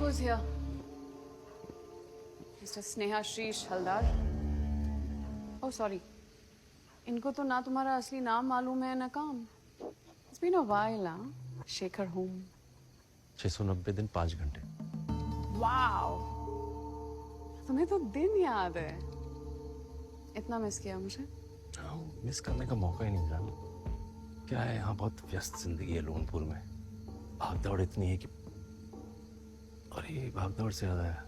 who's here? Mr. Snehashish Haldar. Oh, sorry. इनको तो ना तुम्हारा असली नाम मालूम है ना काम. It's been a while, huh? Shekhar home. 690 दिन 5 घंटे. Wow. तुम्हें तो दिन याद है. इतना मिस किया मुझे. मिस करने का मौका ही नहीं मिला. क्या है, यहाँ बहुत व्यस्त जिंदगी है लोनपुर में. भागदौड़ इतनी है कि, और ये भागदौड़ से ज्यादा है.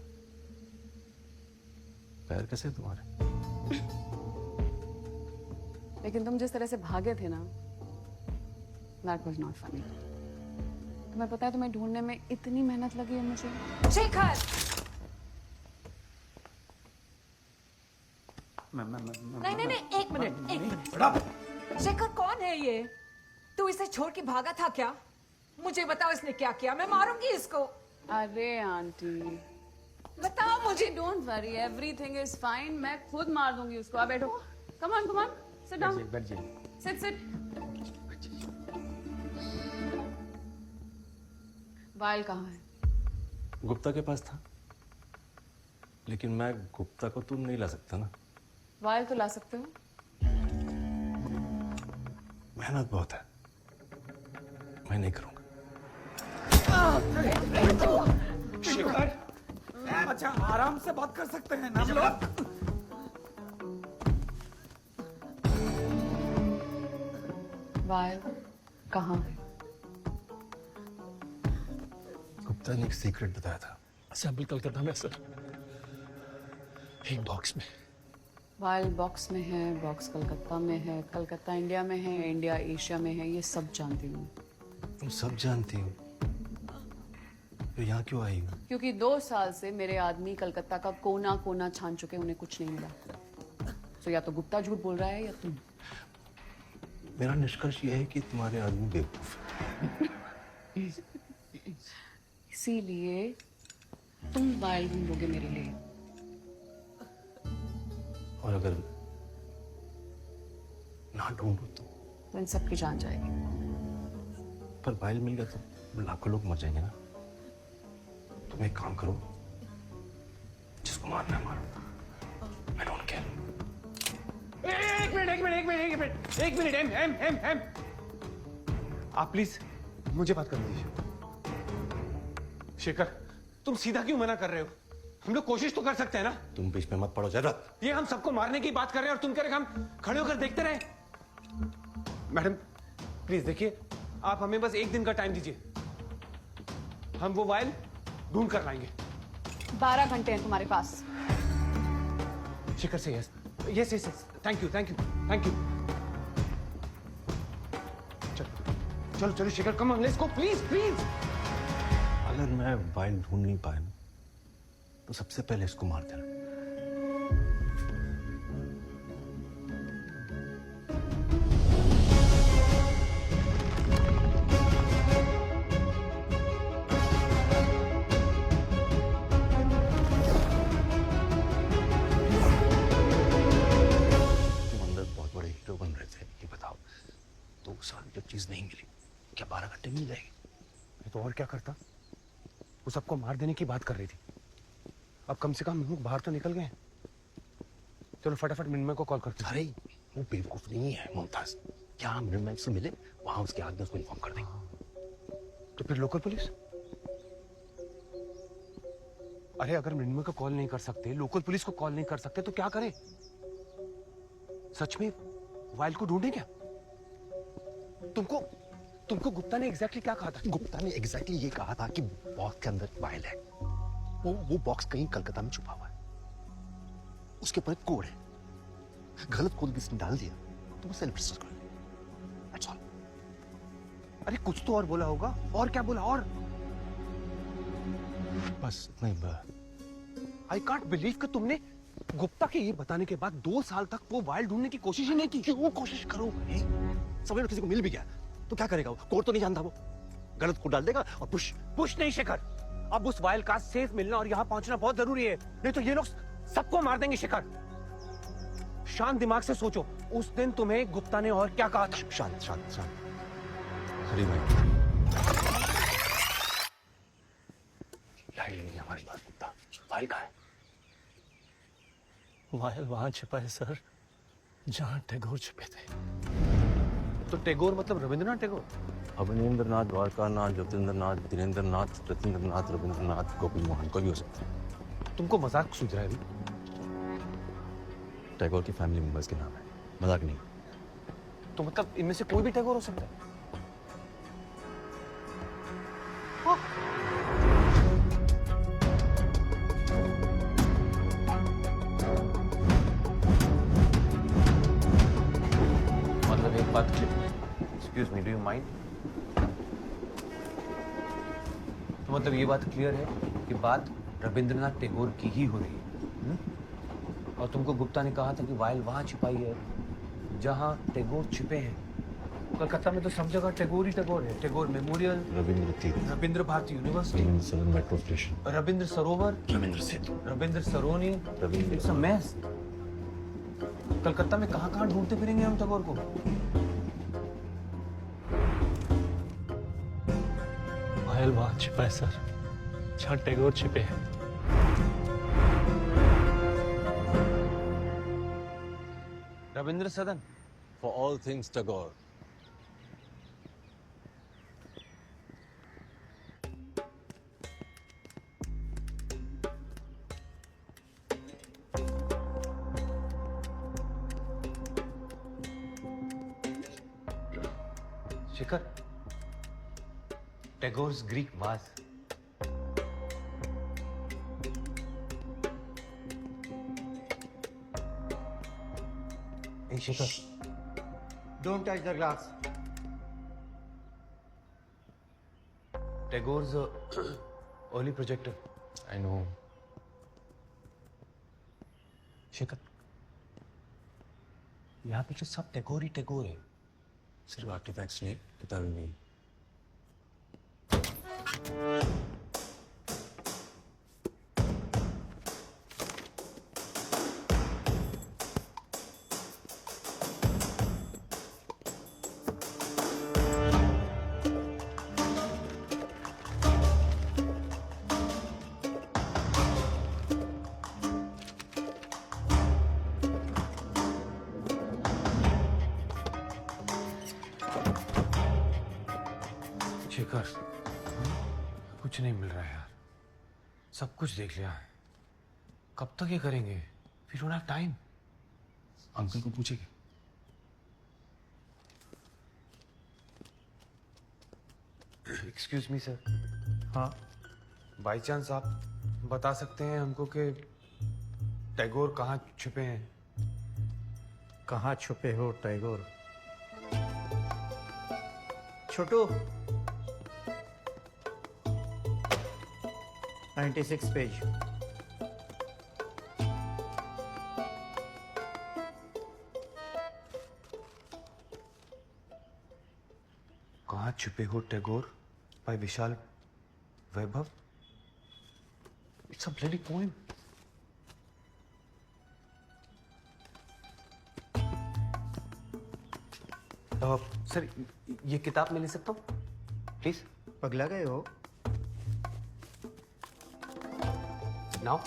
पैर कैसे हैं तुम्हारे? लेकिन तुम जिस तरह से भागे थे ना, that was not funny. तुम्हें पता है तुम्हें ढूंढने में इतनी मेहनत लगी है मुझे. शेखर! नहीं, एक मिनट. शेखर कौन है ये? तू इसे छोड़ के भागा था क्या? मुझे बताओ इसने क्या किया. मैं मारूंगी इसको. अरे आंटी, बताओ मुझे. Don't worry, everything is fine. मैं खुद मार दूंगी उसको. आप बैठो. Come on, sit down. बैठ जाइए. सिट. वाइल कहाँ है? गुप्ता के पास था, लेकिन मैं गुप्ता को तुम नहीं ला सकता ना. वाइल तो ला सकते हो. मेहनत बहुत है, मैं नहीं करूंगा. शेखर, अच्छा आराम से बात कर सकते हैं ना हम लोग. वाइल कहाँ है? गुप्ता ने एक सीक्रेट बताया था. सैंपल कलकत्ता में सर, एक बॉक्स में. वाइल बॉक्स में है, बॉक्स कलकत्ता में है, कलकत्ता इंडिया में है, इंडिया एशिया में है. ये सब जानती हूँ. तुम सब जानती हो, तो यहाँ क्यों आई हो? क्योंकि 2 साल से मेरे आदमी कलकत्ता का कोना कोना छान चुके, उन्हें कुछ नहीं मिला. तो या तो गुप्ता झूठ बोल रहा है या तुम. मेरा निष्कर्ष यह है कि तुम्हारे आदमी बेवकूफ है. इसीलिए तुम वाइल ढूंढोगे मेरे लिए. और अगर ना ढूंढो तो इन सबकी जान जाएगी. पर बाइल मिल गया तो लाखों लोग मर जाएंगे ना. तुम एक काम करो, जिसको मारना है मारो. I don't care. एक मिनट. एम. आप प्लीज मुझे बात करने दीजिए. शेखर, तुम सीधा क्यों मना कर रहे हो? हम लोग कोशिश तो कर सकते हैं ना. तुम बीच में मत पड़ो जरूरत. ये हम सबको मारने की बात कर रहे हैं और तुम कह रहे हम खड़े होकर देखते रहे. मैडम प्लीज देखिए, आप हमें बस 1 दिन का टाइम दीजिए. हम वो वाइल ढूंढ कर लाएंगे. 12 घंटे हैं तुम्हारे पास. शेखर से यस. Thank you. चलो Shekhar, come on, let's go please. अगर मैं बाइल ढूंढ नहीं पाया ना, तो सबसे पहले इसको मार देना. तुम अंदर बहुत बड़े हीरो बन रहे थे. ये बताओ, 2 साल जब चीज नहीं मिली, क्या 12 घंटे मिल जाएगी? मैं तो और क्या करता. वो सबको मार देने की बात कर रही थी. अब कम से कम हम लोग बाहर तो निकल गए. चलो फटाफट मिन्मय को कॉल करते हैं. अरे वो बेवकूफ नहीं है मुमताज. क्या हम मिन्मय से मिले, वहां उसके आदमी उसको इन्फॉर्म कर देंगे. तो फिर लोकल पुलिस. अरे अगर मिन्मय को कॉल नहीं कर सकते, लोकल पुलिस को कॉल नहीं कर सकते, तो क्या करें? सच में वाइल को ढूंढे क्या? तुमको गुप्ता ने एग्जैक्टली क्या कहा था? गुप्ता ने एग्जैक्टली ये कहा था कि बॉक्स के अंदर वाइल है. वो बॉक्स कहीं कलकत्ता में छुपा हुआ है. उसके ऊपर एक कोड है. गलत कोड किसने डाल दिया तो वो सेलिब्रेट कर ले. That's all. अरे कुछ तो और बोला होगा. और क्या बोला? और बस नहीं. आई कांट बिलीव कि तुमने गुप्ता के ये बताने के बाद 2 साल तक वो वाइल ढूंढने की कोशिश ही नहीं की. क्यों कोशिश करो? समझ लो किसी को मिल भी गया तो क्या करेगा? वो कोड तो नहीं जानता. वो गलत कोड डाल देगा और पुश नहीं शेखर. अब उस वाइल का सेफ मिलना और यहाँ पहुंचना बहुत जरूरी है. नहीं तो ये लोग सबको मार देंगे. शेखर, शांत दिमाग से सोचो. उस दिन तुम्हें गुप्ता ने और क्या कहा था? शांत. हरी भाई, हमारी बात सुनता। वाइल कहाँ है? वाइल वहां छिपा है सर, जहां टैगोर छिपे थे। तो टैगोर मतलब रविंद्रनाथ टैगोर? अवनींद्रनाथ, द्वारकानाथ, ज्योतिन्द्रनाथ, धीरेन्द्रनाथ, रतीन्द्रनाथ, रविंद्रनाथ, गोपी मोहन कोई भी हो सकता है। तुमको मजाक सूझ रहा है अभी? टैगोर की फैमिली मेंबर्स के नाम है, मजाक नहीं। तो मतलब इनमें से कोई भी टैगोर हो सकता है? मतलब एक बात, excuse me, do you mind? तो मतलब ये बात क्लियर है कि बात रविंद्रनाथ टैगोर की ही हो रही है, और तुमको गुप्ता ने कहा था कि वाइल वहां छिपाई है जहां टैगोर छिपे हैं। कलकत्ता में तो सब जगह टैगोर ही टैगोर है। टैगोर मेमोरियल, रविंद्र तीर्थ, रविंद्र भारती यूनिवर्सिटी, रविंद्र सदन metro station, Rabindra Sarovar, Rabindra Setu, Rabindra Sarani, Rabindra it's a mess. Calcutta में कहां कहां ढूंढते फिरेंगे हम टैगोर को? वाइल वहां छिपा है सर, जहां टैगोर छिपे हैं। रविंद्र सदन। For all things Tagore. Shikhar, Tagore's Greek was. A Shikhar, Don't touch the glass. Tagore's early projector. I know. शिखर, यहाँ पे तो सब टैगोर ही टैगोर है। सिर्फ आर्टिफैक्ट्स नहीं, किताबें भी। शेखर, कुछ नहीं मिल रहा है यार। सब कुछ देख लिया। कब तक ये करेंगे? We don't have time. Uncle को पूछेंगे। एक्सक्यूज मी सर, हाँ, बाई चांस आप बता सकते हैं हमको कि टैगोर कहाँ छुपे हैं? कहाँ छुपे हो टैगोर? छोटू, 96 पेज। कहाँ छुपे हो Tagore by Vishal Vaibhav. It's a bloody poem. Sir, ये किताब मैं ले सकता हूँ प्लीज? पगला गए हो? Now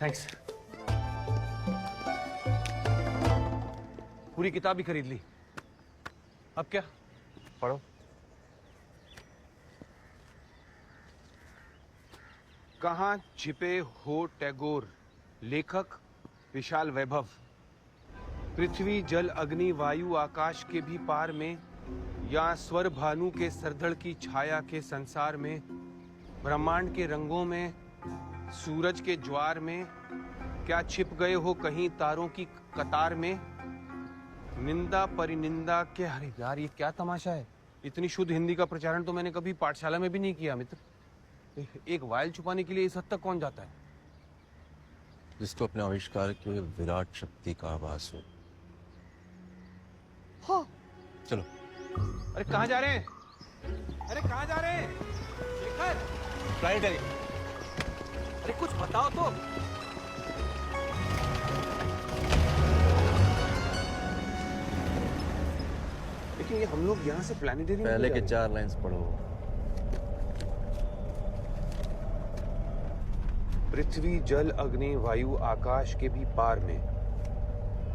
thanks. पूरी किताब ही खरीद ली। अब क्या? पढ़ो। कहाँ छिपे हो टैगोर, लेखक विशाल वैभव। पृथ्वी जल अग्नि वायु आकाश के भी पार में, या स्वर भानु के सरधड़ की छाया के संसार में, ब्रह्मांड के रंगों में, सूरज के ज्वार में, क्या छिप गए हो कहीं तारों की कतार में। निंदा परिनिंदा के, अरे यार ये क्या तमाशा है। इतनी शुद्ध हिंदी का प्रचारण तो मैंने कभी पाठशाला में भी नहीं किया मित्र। एक वायल छुपाने के लिए इस हद तक कौन जाता है? जिसको अपने आविष्कार के विराट शक्ति का आभास हो। हाँ। चलो। अरे कहाँ जा रहे हैं? अरे कहाँ जा रहे हैं? शेखर, प्लानिटरी। अरे कुछ बताओ तो। लेकिन ये हम लोग यहाँ से प्लानिटरी पहले के 4 लाइंस पढ़ो। पृथ्वी जल अग्नि वायु आकाश के भी पार में।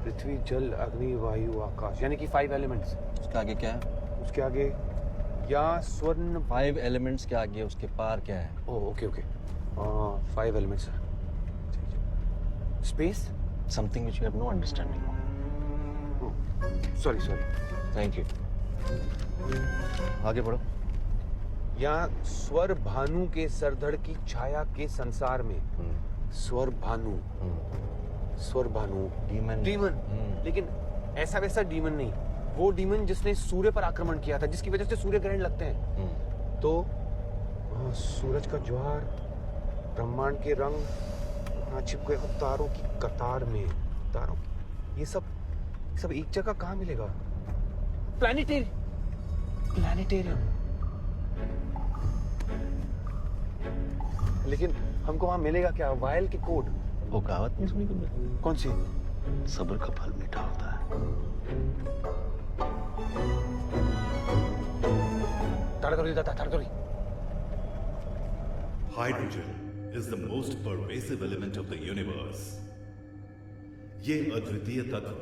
पृथ्वी जल अग्नि वायु आकाश यानी कि 5 एलिमेंट्स। उसके आगे क्या है? उसके आगे या स्वर्ण। 5 एलिमेंट्स के आगे उसके पार क्या है? Oh okay okay 5 elements. Space. Something which you have no understanding. Sorry sorry. Thank you. आगे बढ़ो। या स्वर भानु के सरधड़ की छाया के संसार में। स्वर भानु। स्वर भानु डीमन। डीमन। लेकिन ऐसा वैसा डीमन नहीं, वो डीमन जिसने सूर्य पर आक्रमण किया था, जिसकी वजह से सूर्य ग्रहण लगते हैं। तो सूरज का ज्वार, ब्रह्मांड के रंग, छिप गए हो तारों की कतार में। तारों ये सब एक जगह कहाँ मिलेगा? प्लानिटेरियम। लेकिन हमको वहां मिलेगा क्या? वायल के कोड। वो कहावत नहीं सुनी तुमने? कौन सी? सब्र का फल मीठा होता है। ताड़ातोड़ी दादा ताड़ातोड़ी। Hydrogen is the most pervasive element of the universe. ये अद्वितीय तत्व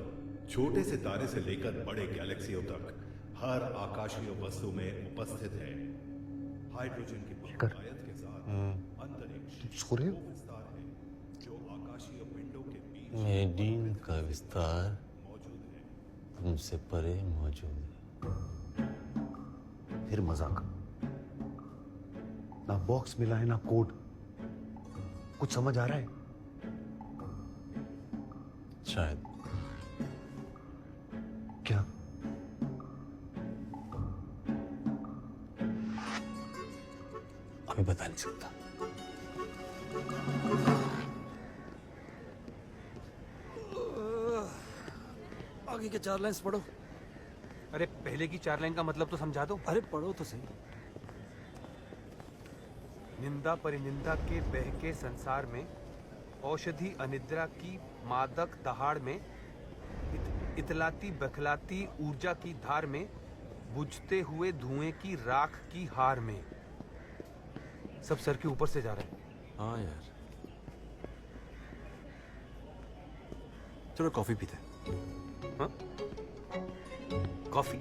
छोटे से तारे से लेकर बड़े गैलेक्सियों तक हर आकाशीय वस्तु में उपस्थित है। हाइड्रोजन की बहुतायत के साथ अंतरिक्ष सो रहे हो? विस्तार है जो आकाशीय पिंडों के बीच मेरी नींद का विस्तार मौजूद है। तुमसे परे मौजूद है। फिर मजाक। ना बॉक्स मिला है ना कोड। कुछ समझ आ रहा है? शायद। क्या? अभी बता नहीं सकता। आगे के 4 लाइन्स पढ़ो। अरे पहले की 4 लाइन का मतलब तो समझा दो। अरे पढ़ो तो सही। निंदा परिनिंदा के बहके संसार में, औषधि अनिद्रा की मादक दहाड़ में, इतलाती बखलाती ऊर्जा की धार में, बुझते हुए धुएं की राख की हार में। सब सर के ऊपर से जा रहा है। हाँ यार, चलो कॉफी पीते हैं। हाँ? कॉफी?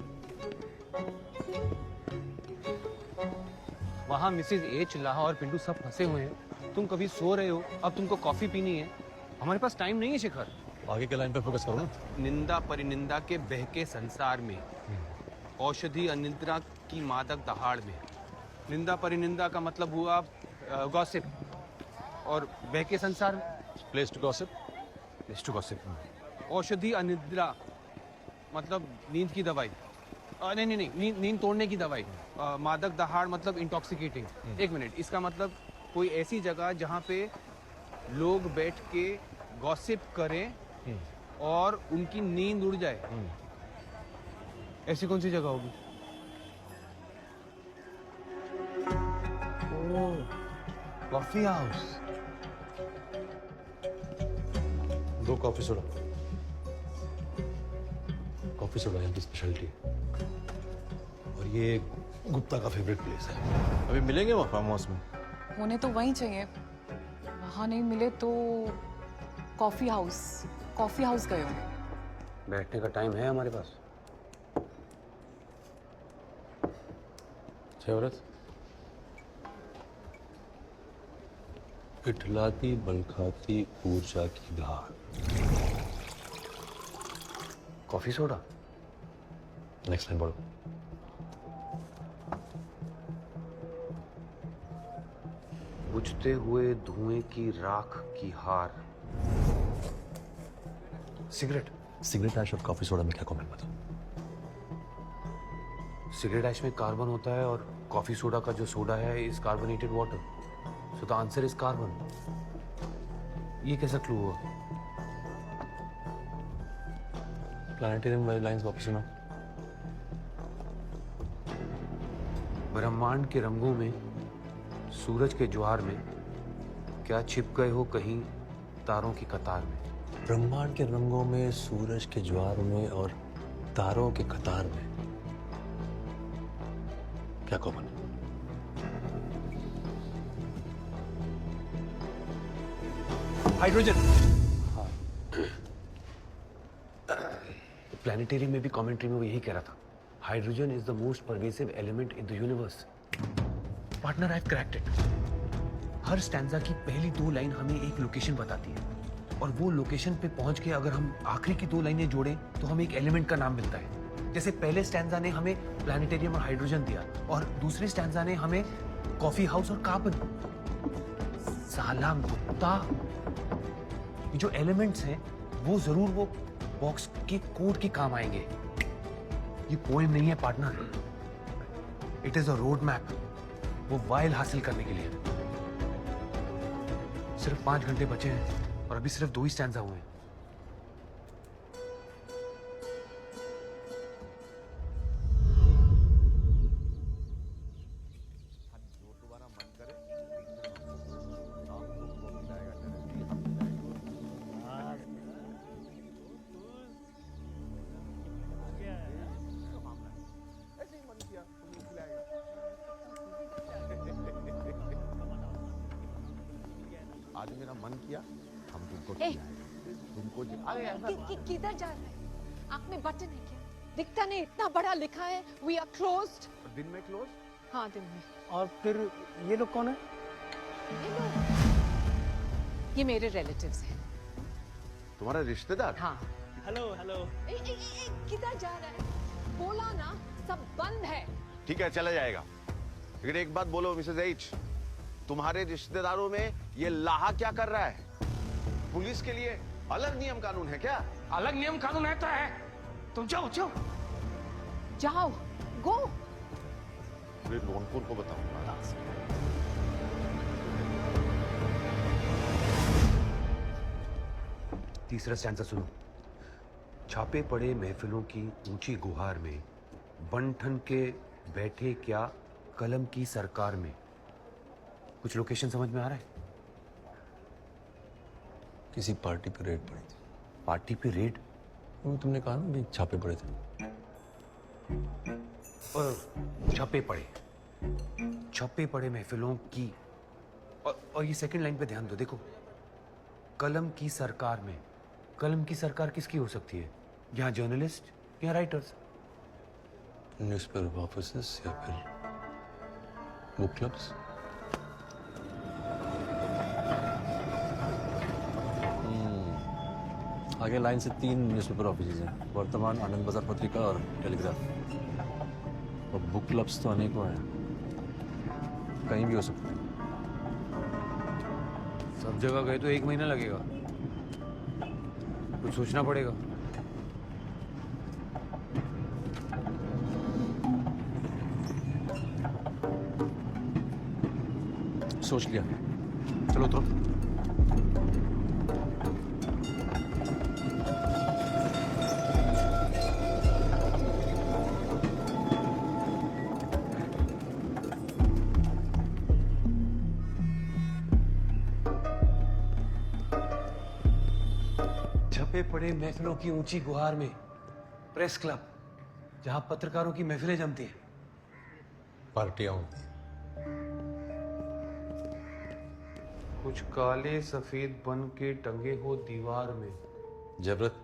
वहां मिसेज एच, लाहा और पिंटू सब फंसे हुए हैं। तुम कभी सो रहे हो, अब तुमको कॉफी पीनी है। हमारे पास टाइम नहीं है शिखर। आगे के लाइन पे फोकस करो ना। निंदा परिनिंदा के बहके संसार में, औषधि अनिद्रा की मादक दहाड़ में। निंदा परिनिंदा का मतलब हुआ गॉसिप, और बहके संसार place to gossip. Place to gossip. औषधि अनिद्रा मतलब नींद की दवाई। नहीं, नींद तोड़ने की दवाई। मादक दहाड़ मतलब इंटॉक्सिकेटिंग। एक मिनट, इसका मतलब कोई ऐसी जगह जहाँ पे लोग बैठ के गॉसिप करें और उनकी नींद उड़ जाए। ऐसी कौन सी जगह होगी? Coffee house. 2 coffee soda. Coffee soda यहाँ की स्पेशलिटी है। और ये गुप्ता का फेवरेट प्लेस है। अभी मिलेंगे वहाँ फार्म हाउस में? होने तो वहीं चाहिए। वहाँ नहीं मिले तो कॉफी हाउस गए हो। बैठने का टाइम है हमारे पास। शहरत इठलाती बलखाती ऊर्जा की धार। Coffee soda. नेक्स्ट लाइन पढ़ो। बुझते हुए धुएं की राख की हार। सिगरेट। सिगरेट ऐश और कॉफी सोडा में क्या कॉमेंट बताओ? सिगरेट ऐश में कार्बन होता है और कॉफी सोडा का जो सोडा है is carbonated water. So the answer is carbon. ये कैसा क्लू हुआ? प्लानिटेरियम वाली लाइंस वापस सुना। ब्रह्मांड के रंगों में, सूरज के ज्वार में, क्या छिप गए हो कहीं तारों की कतार में। ब्रह्मांड के रंगों में, सूरज के ज्वार में और तारों के कतार में क्या कॉमन है? हाइड्रोजन। प्लानिटेरियम में भी कमेंट्री में वो यही कह रहा था, hydrogen is the most pervasive element in the universe. Partner, I have cracked it. Her stanza की पहली 2 लाइन हमें एक लोकेशन बताती है, और वो लोकेशन पे पहुंच के अगर हम आखिरी की 2 लाइनें जोड़ें तो हमें एक एलिमेंट का नाम मिलता है। जैसे पहले स्टैंजा ने हमें प्लानिटेरियम और हाइड्रोजन दिया, और दूसरे स्टैंजा ने हमें कॉफी हाउस और कार्बन। साला गुप्ता, ये जो एलिमेंट्स हैं वो जरूर वो बॉक्स के कोड के काम आएंगे। ये पोएम नहीं है partner, it is a road map वो वाइल हासिल करने के लिए। सिर्फ 5 घंटे बचे हैं और अभी सिर्फ 2 ही स्टैंजा हुए हैं। आज मेरा मन किया हम तुमको ए, तुमको किधर जा रहा है? आंख में बटन है क्या? दिखता नहीं, इतना बड़ा लिखा है वी आर क्लोज्ड। दिन में क्लोज। हाँ, दिन में। और फिर ये लोग कौन है? ये मेरे रिलेटिव्स हैं। तुम्हारा रिश्तेदार? हाँ। Hello hello. किधर जा रहा है? बोला ना, सब बंद है। ठीक है, चला जाएगा, लेकिन एक बात बोलो मिसेज एच, तुम्हारे रिश्तेदारों में ये लाहा क्या कर रहा है? पुलिस के लिए अलग नियम कानून है क्या? अलग नियम कानून है तो है। तुम जाओ जाओ जाओ, गो। फिर रोनपुर को बताऊंगा। तीसरा स्टैंजा सुनो। छापे पड़े महफिलों की ऊंची गुहार में, बन-ठन के बैठे क्या कलम की सरकार में। कुछ लोकेशन समझ में आ रहा है? किसी पार्टी पे रेड पड़ी थी। पार्टी पे रेड? वो तुमने कहा ना भी छापे पड़े थे। और छपे पड़े महफिलों की, और ये सेकंड लाइन पे ध्यान दो। देखो, कलम की सरकार में। कलम की सरकार किसकी हो सकती है? यहाँ जर्नलिस्ट या राइटर्स। न्यूज़पेपर ऑफिसेस या फिर बुक क्लब्स। आगे लाइन से 3 न्यूज़पेपर ऑफिसेज हैं, वर्तमान, आनंद बाजार पत्रिका और टेलीग्राफ। और बुक क्लब्स तो अनेकों हैं, कहीं भी हो सकते हैं। सब जगह गए तो 1 महीना लगेगा, कुछ सोचना पड़ेगा। सोच लिया। चलो उतरो। छपे पड़े महफिलों की ऊंची गुहार में, प्रेस क्लब, जहां पत्रकारों की महफिलें जमती हैं। पार्टियां होती हैं। कुछ काले सफेद बन के टंगे हो दीवार में। जबरत।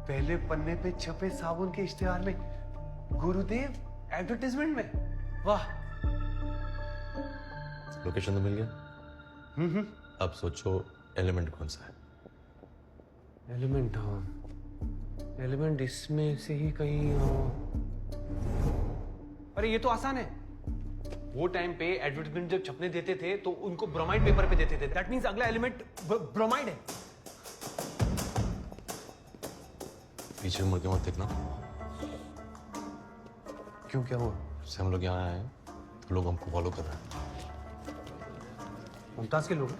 पहले पन्ने पे छपे साबुन के इश्तेहार में, गुरुदेव एडवर्टाइजमेंट में। वाह। लोकेशन तो मिल गया। अब सोचो एलिमेंट कौन सा है? एलिमेंट, हाँ, एलिमेंट इसमें से ही कहीं अरे ये तो आसान है। वो टाइम पे एडवर्टाइजमेंट जब छपने देते थे तो उनको ब्रोमाइड पेपर पे देते थे। दैट मींस अगला एलिमेंट ब्रोमाइड है। पीछे मुड़ के मत देखना। क्यों, क्या हुआ? जब से हम लोग यहाँ आए हैं तो लोग हमको फॉलो कर रहे हैं। मुमताज के लोग हैं?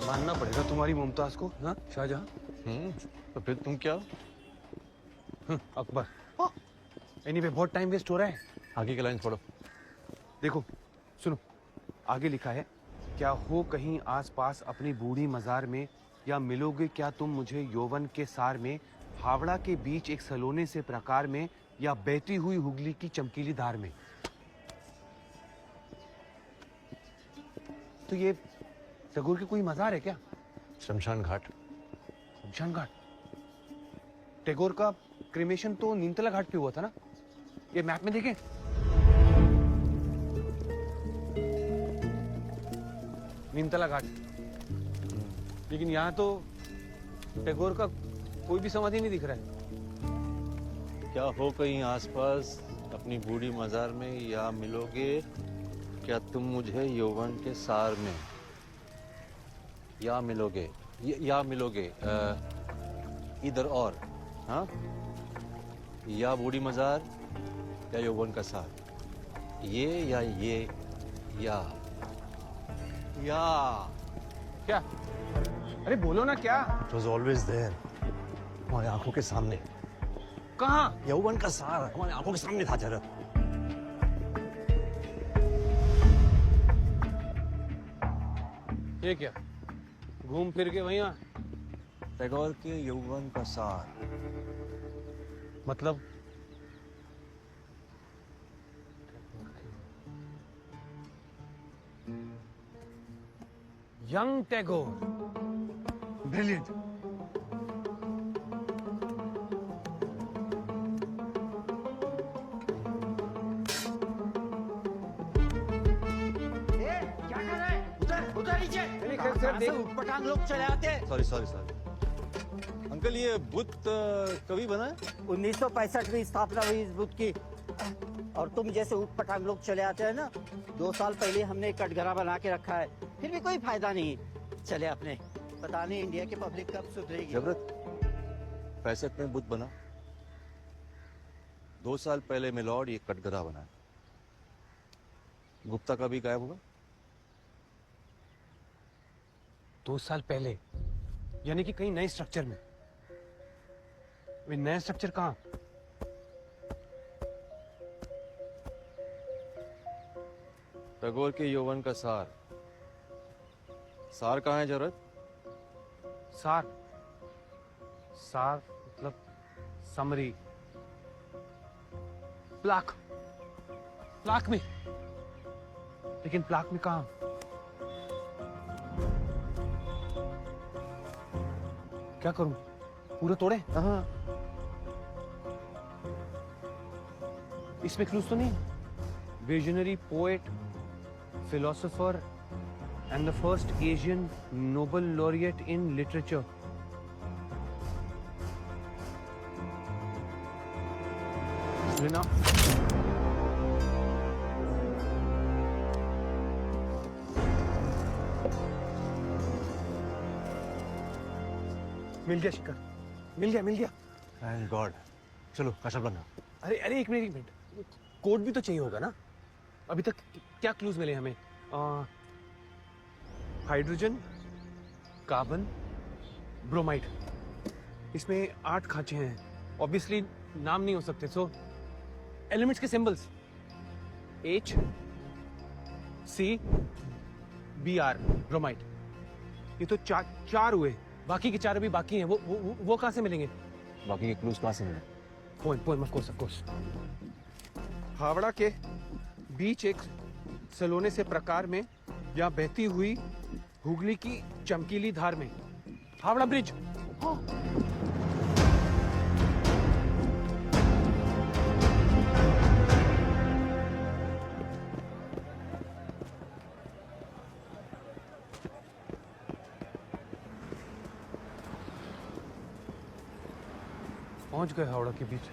मानना पड़ेगा तुम्हारी मुमताज को। हाँ शाहजहां। तो फिर तुम क्या? अकबर। एनीवे, बहुत टाइम वेस्ट हो रहा है। आगे के लाइन पढ़ो। देखो सुनो, आगे लिखा है, क्या हो कहीं आसपास अपनी बूढ़ी मजार में या मिलोगे क्या तुम मुझे यौवन के सार में, हावड़ा के बीच एक सलोने से प्रकार में, या बहती हुई हुगली की चमकीली धार में। तो ये टैगोर की कोई मजार है क्या? शमशान घाट। शमशान घाट। टैगोर का क्रिमेशन तो नीमतला घाट पे हुआ था ना? ये मैप में देखें। नीमतला घाट। लेकिन यहाँ तो टैगोर का कोई भी समाधि नहीं दिख रहा है। क्या हो कहीं आसपास अपनी बूढ़ी मजार में, या मिलोगे क्या तुम मुझे यौवन के सार में, या मिलोगे, या मिलोगे इधर और, हाँ, या बूढ़ी मजार या यौवन का सार, ये या क्या? अरे बोलो ना क्या? It was always there, हमारी आंखों के सामने। कहाँ? यौवन का सार हमारी आंखों के सामने था जरा। ये क्या? घूम फिर के वहीं आ? टैगोर के यौवन का सार मतलब यंग टैगोर। ब्रिलियंट। पटांग लोग चले आते हैं। सॉरी अंकल, ये बुद्ध कभी बना है? 1965 में स्थापना हुई इस बुद्ध की। और तुम जैसे पटांग लोग चले आते हैं ना, 2 साल पहले हमने कटघरा बना के रखा है, फिर भी कोई फायदा नहीं। चले अपने, पता नहीं इंडिया की पब्लिक कब सुधरेगी। जबरत 65 में बुद्ध बना, 2 साल पहले मिलॉर्ड ये कटघरा बना। गुप्ता का भी गायब होगा। 2 साल पहले, यानी कि कहीं नए स्ट्रक्चर में। वे नया स्ट्रक्चर कहाँ? टैगोर के यौवन का सार। सार कहाँ है जरूरत? सार मतलब समरी। प्लाक में। लेकिन प्लाक में कहाँ? क्या करूं? पूरा तोड़े? हाँ। इसमें क्लूज तो नहीं? Visionary poet, philosopher and the first Asian Nobel laureate in literature. Lina. मिल गया शिखर, मिल गया। Thank God। चलो कासाब्लांका। अरे एक मिनट, कोड भी तो चाहिए होगा ना? अभी तक क्या क्लूज मिले हमें? Hydrogen, carbon, bromide. इसमें 8 खांचे हैं। ऑब्वियसली नाम नहीं हो सकते, सो एलिमेंट्स के symbols H, C, Br, bromide. ये तो चार हुए, बाकी के 4 अभी बाकी हैं। वो कहाँ से मिलेंगे? बाकी के क्लूज कहाँ से मिले? Poem of course. हावड़ा के बीच एक सलोने से प्रकार में, या बहती हुई हुगली की चमकीली धार में। हावड़ा ब्रिज। पहुंच गए हावड़ा के बीच।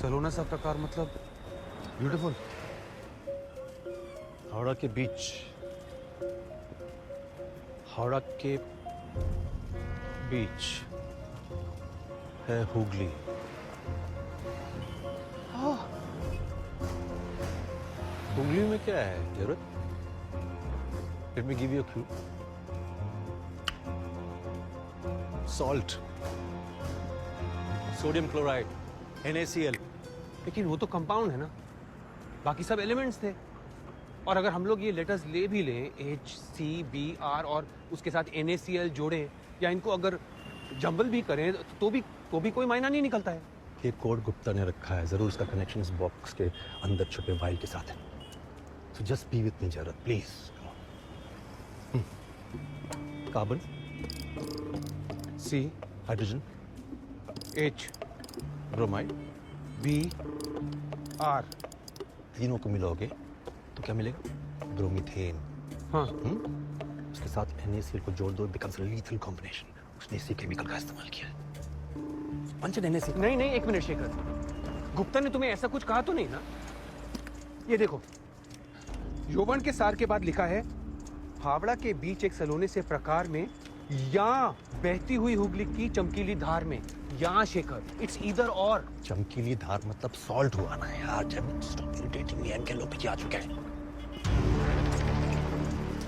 सलोना सा प्रकार मतलब ब्यूटीफुल। हावड़ा के बीच, हावड़ा के बीच है हुगली। हुगली में क्या है जरूरत? Let me give you a clue. Salt, sodium chloride, NaCl। लेकिन वो तो कंपाउंड है ना, बाकी सब एलिमेंट्स थे। और अगर हम लोग ये लेटर्स ले भी लें HCBR और उसके साथ NaCl जोड़ें या इनको अगर जंबल भी करें तो भी कोई मायना नहीं निकलता है। ये कोड गुप्ता ने रखा है, जरूर उसका कनेक्शन इस बॉक्स के अंदर छुपे वाइल के साथ है। So just be with me जरा please. Carbon, C hydrogen, H bromide, BR। तीनों को मिलाओगे तो क्या मिलेगा? ब्रोमीथेन। हाँ उसके साथ NaCl को जोड़ दो, बिकम्स अ लीथल कॉम्बिनेशन। उसने इसी केमिकल का इस्तेमाल किया है। पंचन NaCl। नहीं नहीं, एक मिनट शेखर, गुप्ता ने तुम्हें ऐसा कुछ कहा तो नहीं ना? ये देखो, यौवन के सार के बाद लिखा है हावड़ा के बीच एक सलोने से प्रकार में या बहती हुई हुगली की चमकीली धार में। या शेखर, इट्स ईदर और। चमकीली धार मतलब सॉल्ट हुआ ना यार। जब स्टॉप इरिटेटिंग मी, एम के लोग पीछे आ चुके हैं।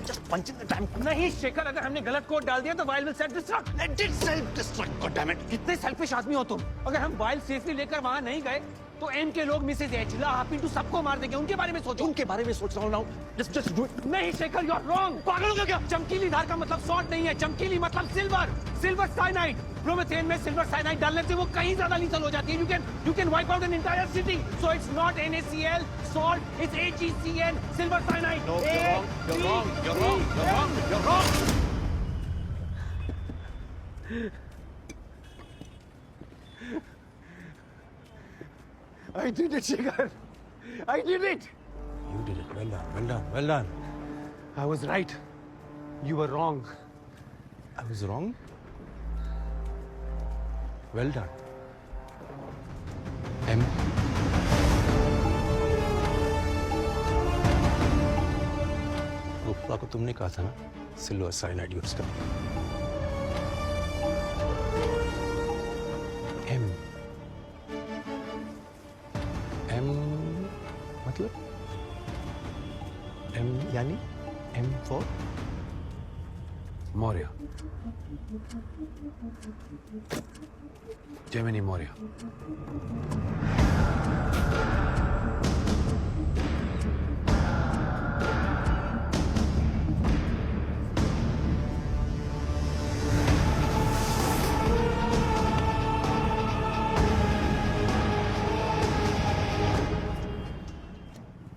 Just punch in the time. नहीं शेखर, अगर हमने गलत कोड डाल दिया तो while will self destruct. Let it self destruct, god damn it. कितने सेल्फिश आदमी हो तुम। अगर हम वाइल सेफली लेकर वहां नहीं गए तो एम के लोग मिसेज एच, लाहा, पिंटू सबको मार देंगे। उनके बारे में सोचो। उनके बारे में सोच रहा हूँ नाउ। Just do it. नहीं शेखर, यू आर रॉन्ग। पागल हो गया क्या? चमकीली धार का मतलब सॉल्ट नहीं है, चमकीली मतलब सिल्वर। Silver cyanide. ब्रोमीथेन में सिल्वर साइनाइड डालने से वो कहीं ज्यादा लीथल हो जाती है। You can wipe out an entire city. So it's not NaCl salt, it's AgCN silver cyanide. No, you're wrong. I did it, Shikhar. I did it. You did it. Well done. Well done. Well done. I was right. You were wrong. I was wrong. Well done. M. Gupta को तुमने कहा था ना silver cyanide use कर। M. M मतलब M यानी M for Maurya. Gemini Maurya.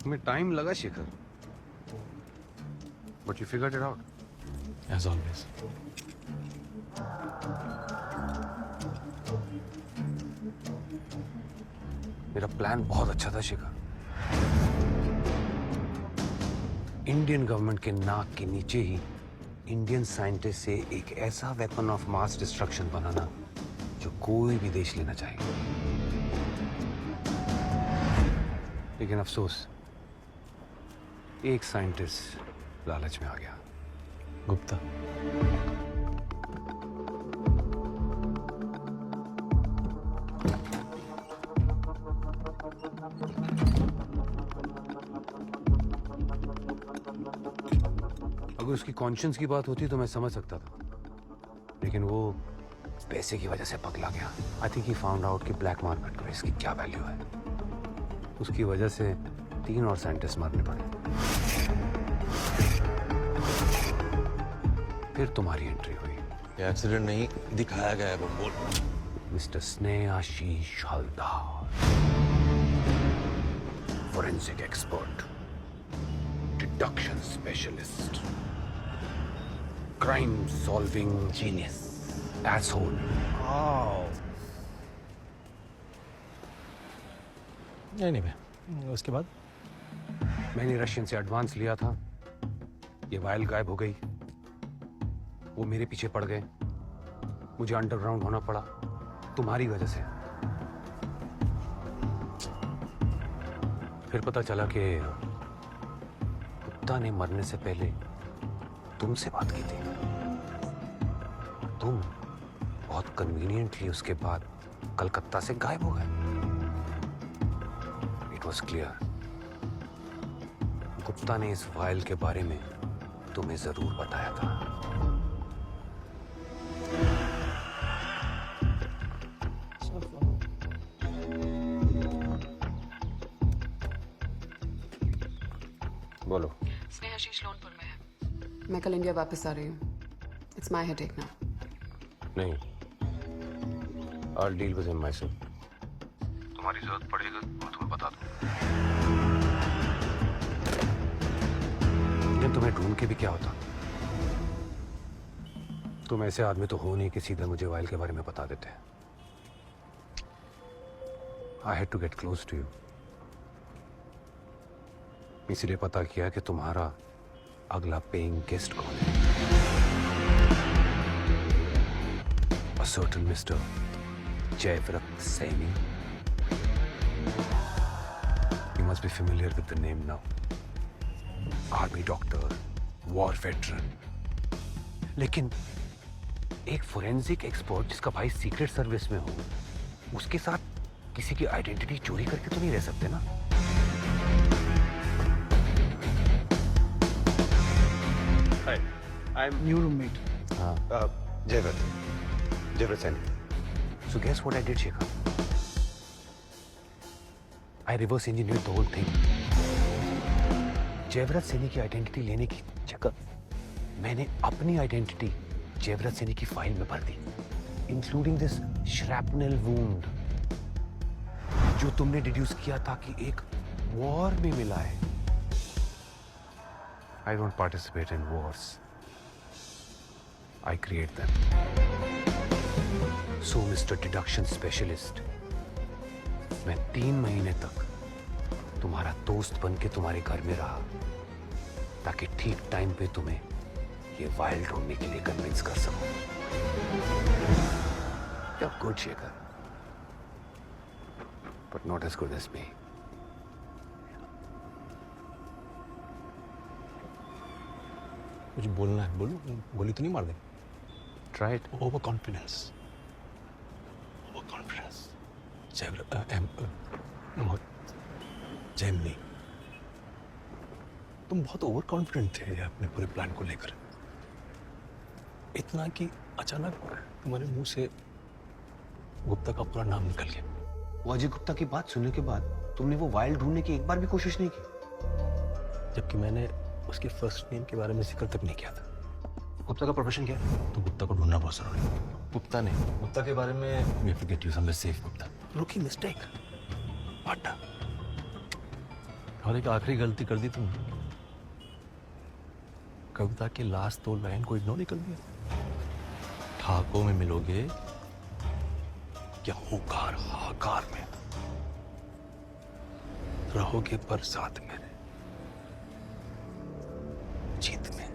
में time लगा Shikhar, but you figured it out. as always. मेरा प्लान बहुत अच्छा था शिखर। इंडियन गवर्नमेंट के नाक के नीचे ही इंडियन साइंटिस्ट से एक ऐसा वेपन ऑफ मास डिस्ट्रक्शन बनाना जो कोई भी देश लेना चाहे। लेकिन अफसोस, एक साइंटिस्ट लालच में आ गया। गुप्ता। अगर उसकी कॉन्शियंस की बात होती तो मैं समझ सकता था, लेकिन वो पैसे की वजह से पगला गया। I think he found out कि ब्लैक मार्केट में इसकी क्या वैल्यू है। उसकी वजह से 3 और साइंटिस्ट मरने पड़े। फिर तुम्हारी एंट्री हुई। ये एक्सीडेंट नहीं दिखाया गया है बम्बोल। Mister Snehashish Haldar, forensic expert, deduction specialist, crime solving genius, asshole. नहीं मैं उसके बाद मैंने रशियन से एडवांस लिया था। ये वाइल गायब हो गई। वो मेरे पीछे पड़ गए। मुझे अंडरग्राउंड होना पड़ा तुम्हारी वजह से। फिर पता चला कि गुप्ता ने मरने से पहले तुमसे बात की थी। तुम बहुत कन्वीनियंटली उसके बाद कलकत्ता से गायब हो गए। इट वॉज क्लियर, गुप्ता ने इस फाइल के बारे में तुम्हें जरूर बताया था। बोलो। आशीष लोनपुर में है। मैं कल इंडिया वापस आ रही हूँ। It's my headache now. नहीं, I'll deal with him myself. तुम्हारी जरूरत पड़ेगा तो तुम्हें बता दूँ। लेकिन तुम्हें ढूंढ के भी क्या होता? तुम ऐसे आदमी तो हो नहीं कि सीधे मुझे वाइल के बारे में बता देते। I had to get close to you. इसलिए पता किया कि तुम्हारा अगला पेइंग गेस्ट कौन है। A certain Mr. Jayavrat Saini. You must be familiar with the name now. Army doctor, war veteran. लेकिन एक फोरेंसिक एक्सपर्ट जिसका भाई सीक्रेट सर्विस में हो, उसके साथ किसी की आइडेंटिटी चोरी करके तो नहीं रह सकते ना? Hi, I'm new roommate. Jayavrat Saini. So guess what I did, Shekhar? I reverse engineered the whole thing. Jayavrat Saini की आइडेंटिटी लेने की जगह मैंने अपनी आइडेंटिटी जयव्रत सैनी की फाइल में भर दी, इंक्लूडिंग दिस श्रैपनल वुंड जो तुमने डिड्यूस किया था कि एक वॉर में मिला है। I don't participate in wars. I create them. So, Mr. Deduction Specialist, मैं 3 महीने तक तुम्हारा दोस्त बन के तुम्हारे घर में रहा ताकि ठीक टाइम पे तुम्हें ये वाइल ढूंढने के लिए कन्विंस कर सकूं। You're good, Shekhar, but not as good as me. कुछ बोलना है बोलो, गोली तो नहीं मार दे। Try it. Over confidence, over confidence. Gemini, तुम बहुत ओवर कॉन्फिडेंट थे अपने पूरे प्लान को लेकर, इतना कि अचानक तुम्हारे मुंह से गुप्ता का पूरा नाम निकल गया। वो अजय गुप्ता की बात सुनने के बाद तुमने वो वाइल ढूंढने की एक बार भी कोशिश नहीं की, जबकि मैंने उसके फर्स्ट नेम के बारे में जिक्र तक नहीं किया था। गुप्ता का प्रोफेशन क्या है? तो गुप्ता को ढूंढना बहुत जरूरी है। गुप्ता ने गुप्ता के बारे में we forget you somewhere safe Gupta. Rookie mistake partner, और एक आखिरी गलती कर दी तुमने, कविता के लास्ट 2 लाइन को इग्नोर नहीं कर दिया। ठाकों में मिलोगे क्या होकार हाकार में, रहोगे पर साथ मेरे, जीत में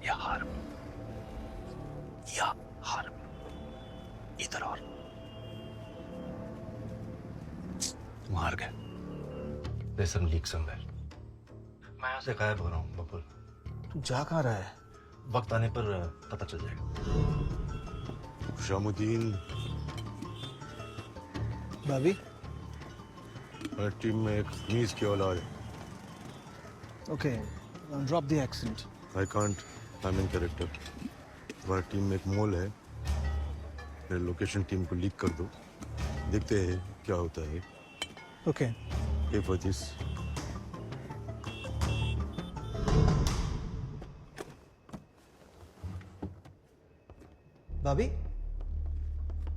या हार में, या हार में, इधर और। तुम हार गए। There's some leak somewhere. मैं यहाँ से गायब हो रहा हूँ बकुल। तू जा कहाँ रहा है? वक्त आने पर पता चल जाएगा। शामुद्दीन, भाभी हमारी टीम में एक मीज की औलाद है। Okay, drop the accent. I can't, I am in character. हमारी टीम में एक मोल है, मेरे लोकेशन टीम को लीक कर दो, देखते हैं क्या होता है। Okay, Pay for this. भाभी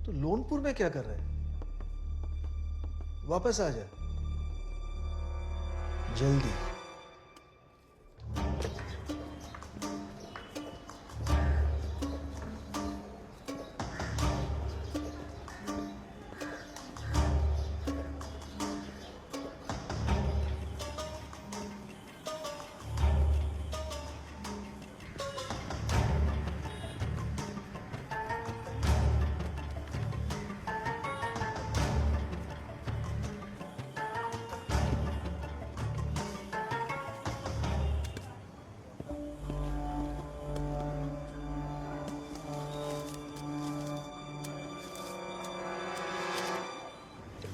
तो लोनपुर में क्या कर रहे हैं? वापस आ जा जल्दी।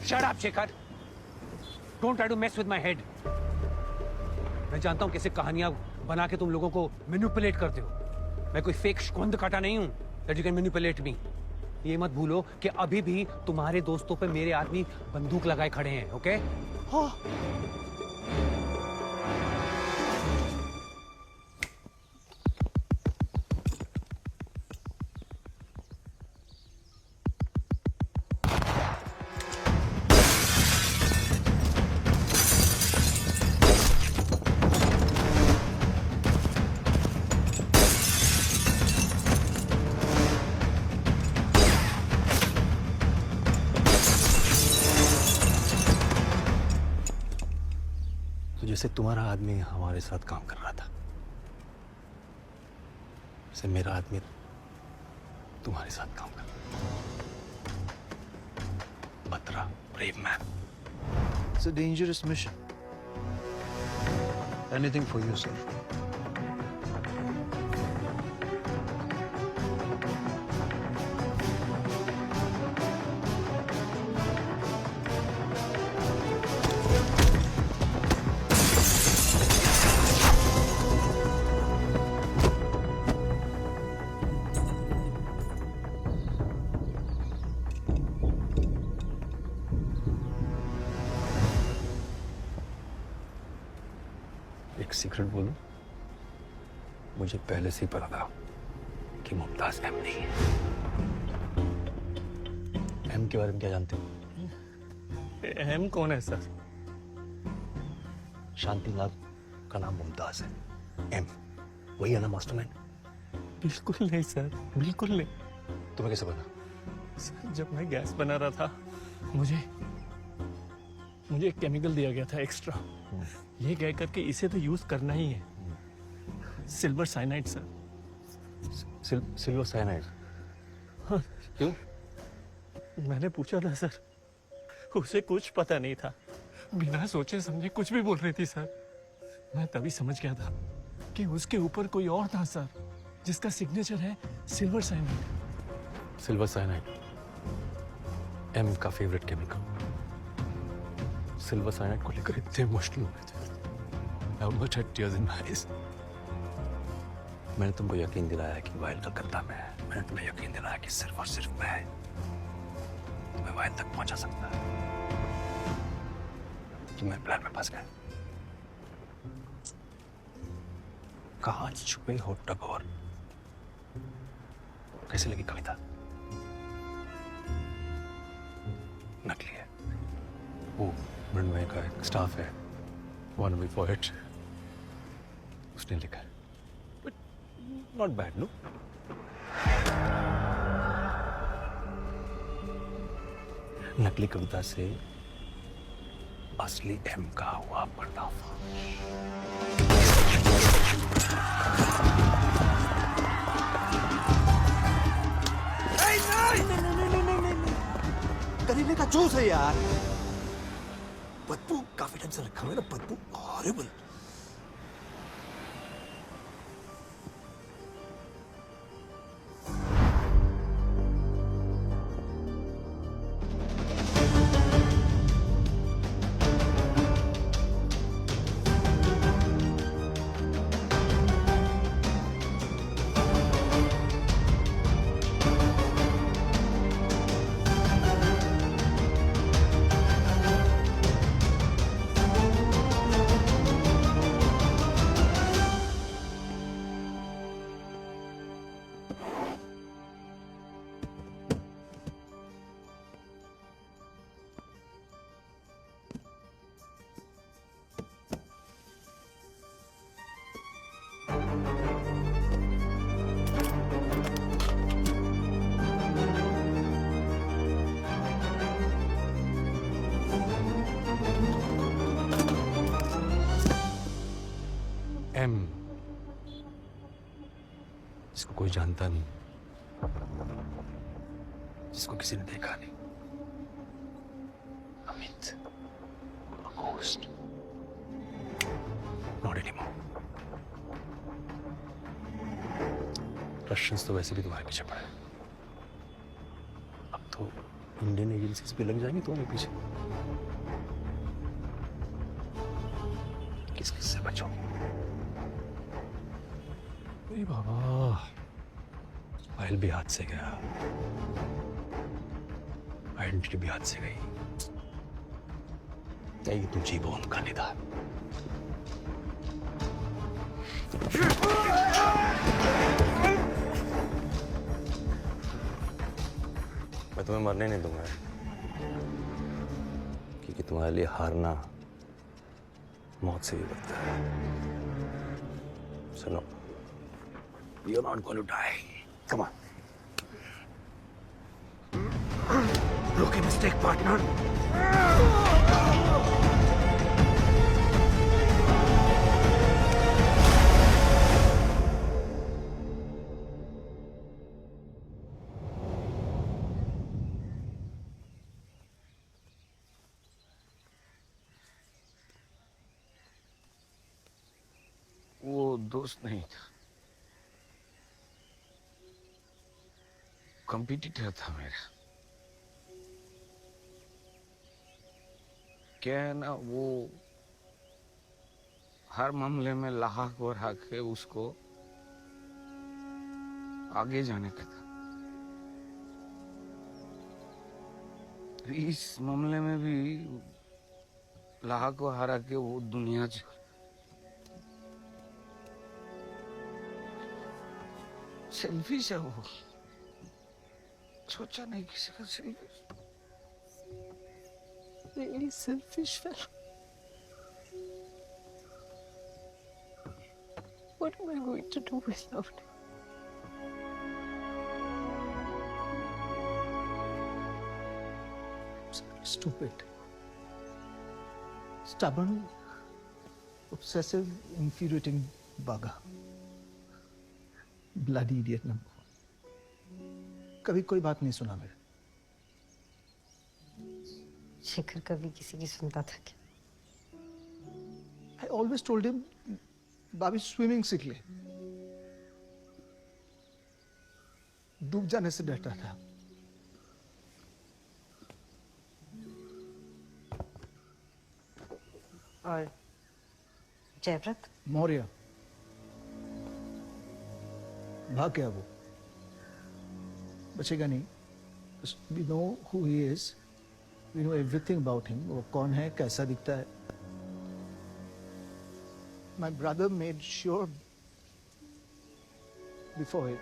Shut up, Shekhar. Don't try to mess with my head. मैं जानता हूँ कैसे कहानियां बना के तुम लोगों को मैनिपुलेट करते हो। मैं कोई फेक श्कोंद काटा नहीं हूँ that you can manipulate me. ये मत भूलो कि अभी भी तुम्हारे दोस्तों पे मेरे आदमी बंदूक लगाए खड़े हैं, ओके? हाँ। जैसे तुम्हारा आदमी हमारे साथ काम कर रहा था, वैसे मेरा आदमी तुम्हारे साथ काम कर रहा था। Batra, brave man. It's a dangerous mission. Anything for you, sir. एक सीक्रेट बोलूं, मुझे पहले से ही पता था कि मुमताज एम नहीं है। एम के बारे में क्या जानते हो? एम कौन है सर? शांतिलाल का नाम मुमताज है, एम वही है ना मास्टरमाइंड? बिल्कुल नहीं सर, बिल्कुल नहीं। तुम्हें कैसे पता? सर जब मैं गैस बना रहा था, मुझे एक केमिकल दिया गया था एक्स्ट्रा। ये कह करके इसे तो यूज करना ही है, silver cyanide sir. Silver cyanide? हाँ। क्यों? मैंने पूछा था सर, उसे कुछ पता नहीं था, बिना सोचे समझे कुछ भी बोल रही थी सर। मैं तभी समझ गया था कि उसके ऊपर कोई और था सर, जिसका सिग्नेचर है silver cyanide. Silver cyanide M का फेवरेट केमिकल। सिल्वर साइनाइड को लेकर इतने इमोशनल हुए थे। I almost had tears in my eyes. मैंने तुमको यकीन दिलाया कि वाइल कलकत्ता में है। मैंने तुम्हें यकीन दिलाया कि सिर्फ और सिर्फ मैं तुम्हें वाइल तक पहुंचा सकता है। तुम्हें प्लान में फंस गए। कहाँ छुपे हो टगोर? कैसे लगी कविता? नकली है। वो मृण्मय का एक स्टाफ है, वन वी पोएट, उसने लिखा है। But not bad, no? नकली कविता से असली एम का हुआ पर्दाफाश। करीने का जूस है यार। बदबू काफी टाइम से रखा हुआ है ना, बदबू हॉरिबल। एम, जिसको कोई जानता नहीं, जिसको किसी ने देखा नहीं। Amit, a ghost. Not anymore. Russians तो वैसे भी तुम्हारे पीछे पड़े। अब तो इंडियन एजेंसीज भी लग जाएंगी तुम्हारे पीछे। किस किस से बचो? अरे बाबा, फाइल भी हाथ से गया, आइडेंटिटी भी हाथ से गई। यही तो जीवन का निदान। मैं तुम्हें मरने नहीं दूंगा, क्योंकि तुम्हारे लिए हारना मौत से भी बढ़ता है। सुनो, you're not going to die. Come on. Rookie mistake, partner. दोस्त नहीं था, कंपटीटर था मेरा। क्या है ना, वो हर मामले में लाहा को हरा के उसको आगे जाने का था। इस मामले में भी लाहा को हरा के वो दुनिया छोड़, सेल्फिश है वो, सोचा नहीं किसी का। Selfish, really selfish fellow. What am I going to do without him? Stupid, stubborn, obsessive, infuriating bugger. Bloody idiot number one. कभी कोई बात नहीं सुना मेरे। शेखर कभी किसी की सुनता था क्या? I always told him, Babi swimming सीख ले। डूब जाने से डरता था। और जयव्रत? मौर्य भाग गया वो, बचेगा नहीं। We know who he is, we know everything about him. वो कौन है, कैसा दिखता है। My brother made sure before it